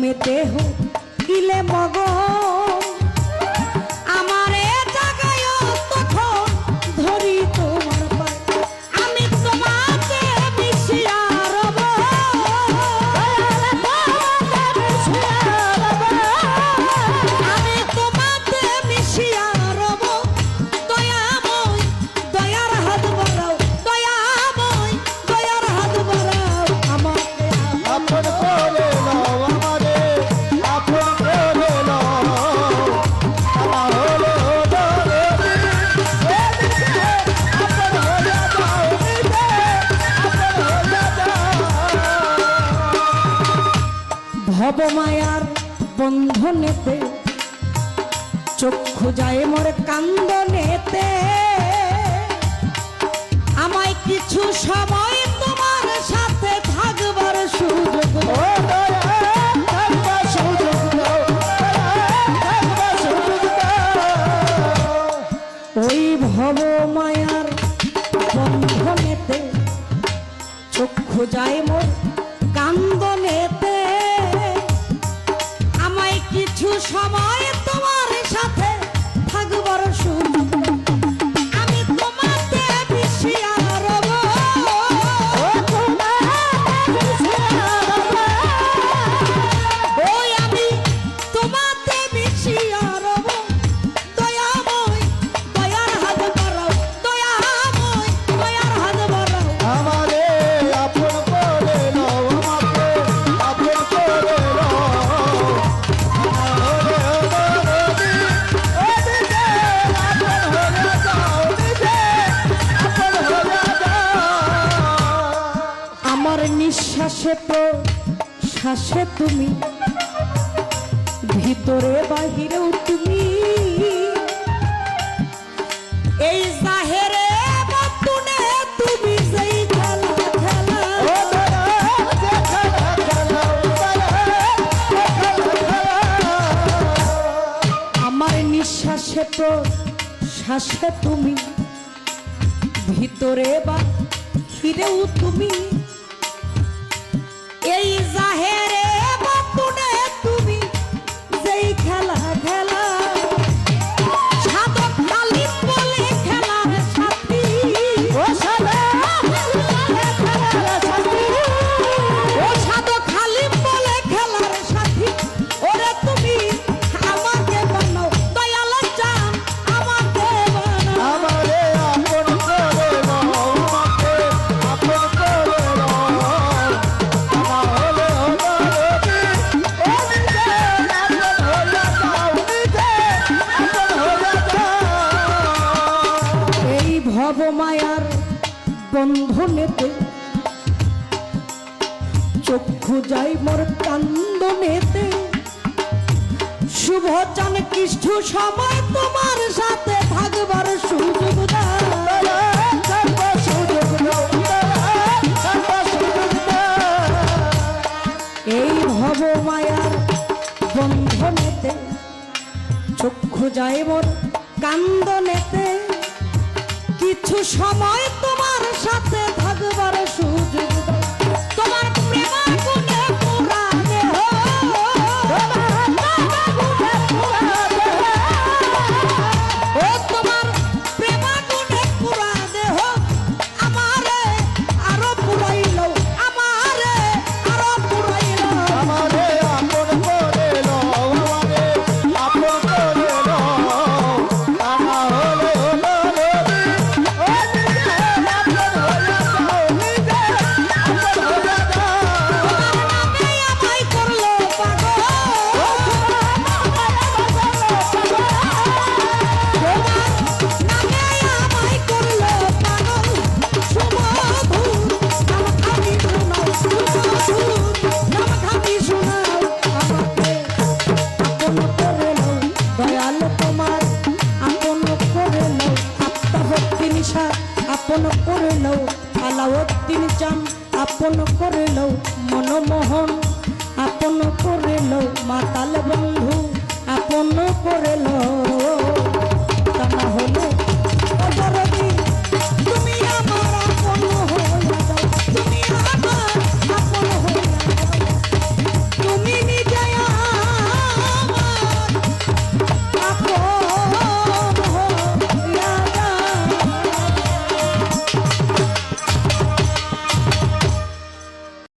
তুমি দেহ দিলে মগন আমারে জাগায় তখন ধরি তোমার পায় আমি তোমাকে মিশিয়া রব আমি তোমাকে মিশিয়া রব দয়াময় দয়ার হাত বাড়াও দয়াময় দয়ার হাত বাড়াও আমাকে আপন করে নাও আমারে আপন করে নাও আমার হলো দরদি এদিকে আপন হয়ে যাও নিতে আপন হয়ে যাও ভবমায়ার বন্ধনেতে চক্ষু যায় মোর কান্দনেতে আমায় কিছু সময় তোমার সাথে থাকবার সুযোগ ও দয়া থাকবার সুযোগ দাও থাকবার সুযোগ দাও ওই ভবমায়ার বন্ধনেতে চক্ষু যায় মোর কান্দনেতে আমায় কিছু সময় তোমার সাথে থাকবার সুযোগ আমি তোমাকে মিশিয়া রব ওই আমি তোমাকে মিশিয়া রব দয়াময় দয়ার হাত বাড়াও দয়াময় দয়ার হাত বাড়াও আমারে আপন করে নাও আমাকে আপন করে নাও আমার হলো দরদি এদিকে আপন হয়ে যাও নিতে আপন হয়ে যাও আমার নিঃশ্বাসে শ্বাসে তুমি ভিতরে বাহিরেও তুমি এই জাহেরে বতুনে তুমি সেই খেলা খেলা ও দয়া যে খেলা খেলাও দয়া যে খেলা খেলাও আমার নিঃশ্বাসে শ্বাসে তুমি ভিতরে বাহিরেও তুমি এই জাহেরে বতুনে তুমি যেই খেলা খেলা সাধক কালী বলে খেলার সাথী ও সাদা খেলার সাথী ও সাধক কালী বলে খেলার সাথী ওরে তুমি আমাকে বানাও দয়াল চান আমাকে বানাও আমারে আপন করে নাও আমাকে আপন করে নাও আমার হলো দরদি এদিকে আপন হয়ে যাও নিতে আপন হয়ে যাও এই ভবমায়ার বন্ধনেতে চক্ষু যাই মোর কান্দনেতে শুভ চান কিছু সময় তোমার সাথে থাকবার সুযোগ দাও দয়া থাকবার সুযোগ দাও দয়া থাকবার সুযোগ দাও এই ভবমায়ার বন্ধনেতে চক্ষু যায় মোর কান্দনেতে কিছু সময় তোমার সাথে থাকবার সুযোগ দাও তোমার প্রেম